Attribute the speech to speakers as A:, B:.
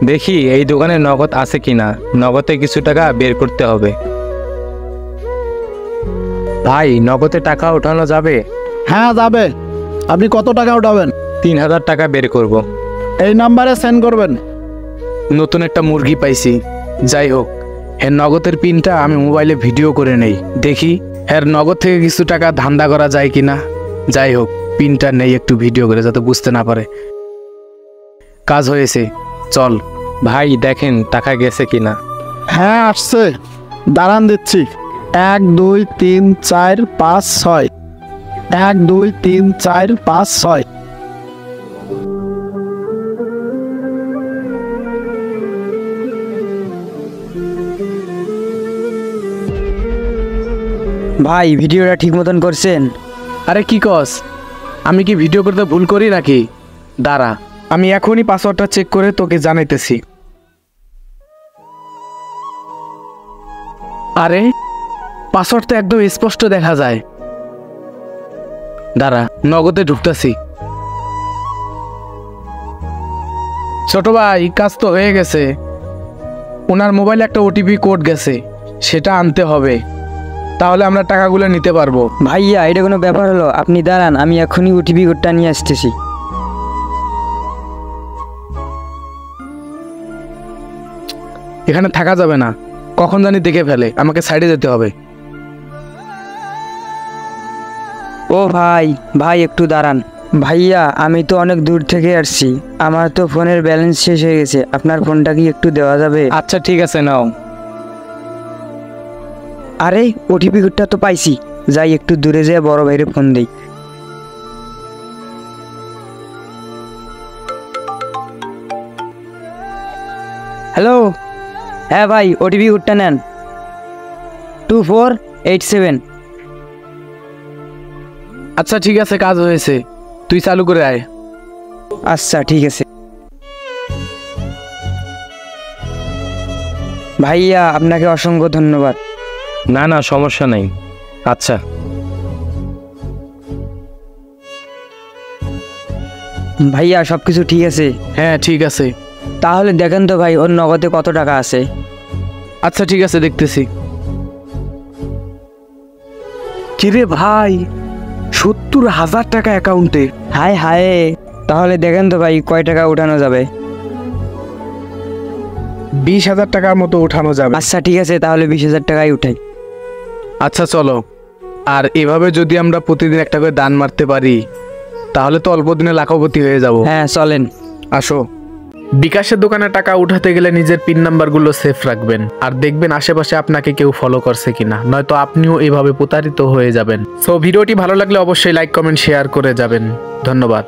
A: দেখি এই দোকানে নগদ আছে কিনা, নগদে কিছু টাকা বের করতে হবে। ভাই, নগদে টাকা ওঠানো যাবে?
B: হ্যাঁ যাবে। আপনি কত টাকা উঠাবেন?
A: 3000 টাকা বের করব।
B: এই নাম্বারে সেন্ড করবেন।
A: নতুন একটা মুরগি পাইছি। যাই হোক, এর নগদের পিনটা আমি মোবাইলে ভিডিও করে নেই, দেখি এর নগদ থেকে কিছু টাকা ধান্দা করা যায় কিনা। যাই হোক, পিনটা নেই একটু ভিডিও করে, যাতে বুঝতে না পারে। কাজ হয়েছে, চল। ভাই দেখেন টাকা গেছে কিনা।
B: হ্যাঁ আসছে, দাঁড়ান দিচ্ছি। 1 2 3 4 5 6। 1 2 3 4 5 6।
C: ভাই ভিডিওটা ঠিক মতন করছেন?
A: আরে কি কস, আমি কি ভিডিও করতে ভুল করি নাকি? দাঁড়া, আমি এখনই পাসওয়ার্ডটা চেক করে তোকে জানাইতেছি। আরে পাসওয়ার্ড তো একদম স্পষ্ট দেখা যায়। দাঁড়া, নগদে ঢুকতেছি। ছোট ভাই, কাজ তো হয়ে গেছে। ওনার মোবাইলে একটা ওটিপি কোড গেছে, সেটা আনতে হবে, তাহলে আমরা টাকাগুলো নিতে পারবো।
C: ভাইয়া এটা কোনো ব্যাপার হলো? আপনি দাঁড়ান, আমি এখনই ওটিপি কোডটা নিয়ে আসতেছি।
A: এখানে থাকা যাবে না, কখন জানি দেখে ফেলে, আমাকে সাইডে যেতে হবে।
C: ও ভাই, ভাই একটু দাঁড়ান। ভাইয়া আমি তো অনেক দূর থেকে আসছি, আমার তো ফোনের ব্যালেন্স শেষ হয়ে গেছে, আপনার ফোনটা কি একটু দেওয়া যাবে?
A: আচ্ছা ঠিক আছে, নাও।
C: আরে ওটিপি কোডটা তো পাইছি, যাই একটু দূরে যেয়ে বড় ভাইরে ফোন দিই। হ্যালো, হ্যাঁ ভাই ওটিপি কোডটা নেন, 2487।
A: আচ্ছা ঠিক আছে, কাজ হয়েছে, তুই চালু করে আয়।
C: আচ্ছা ঠিক আছে। ভাইয়া আপনাকে অসংখ্য ধন্যবাদ।
A: না না, সমস্যা নেই। আচ্ছা
C: ভাইয়া সব কিছু ঠিক আছে?
A: হ্যাঁ ঠিক আছে।
C: তাহলে দেখেন তো ভাই ওর নগদে কত টাকা আছে।
A: আচ্ছা ঠিক আছে, দেখতেছি। কিরে ভাই, 70,000 টাকা অ্যাকাউন্টে।
C: হায় হায়, তাহলে দেখেন তো ভাই কয় টাকা উঠানো যাবে।
A: 20,000 টাকার মতো উঠানো যাবে।
C: আচ্ছা ঠিক আছে, তাহলে 20,000 টাকাই উঠাই।
A: আচ্ছা চলো, আর এভাবে যদি আমরা প্রতিদিন একটা করে দান মারতে পারি, তাহলে তো অল্প দিনে লাখপতি হয়ে যাব।
C: হ্যাঁ চলেন।
A: আসো। বিকাশের দোকানে টাকা উঠাতে গেলে নিজের পিন নাম্বারগুলো সেফ রাখবেন, আর দেখবেন আশেপাশে আপনাকে কেউ ফলো করছে কিনা, নয়তো আপনিও এভাবে প্রতারিত হয়ে যাবেন। সো ভিডিওটি ভালো লাগলে অবশ্যই লাইক কমেন্ট শেয়ার করে যাবেন। ধন্যবাদ।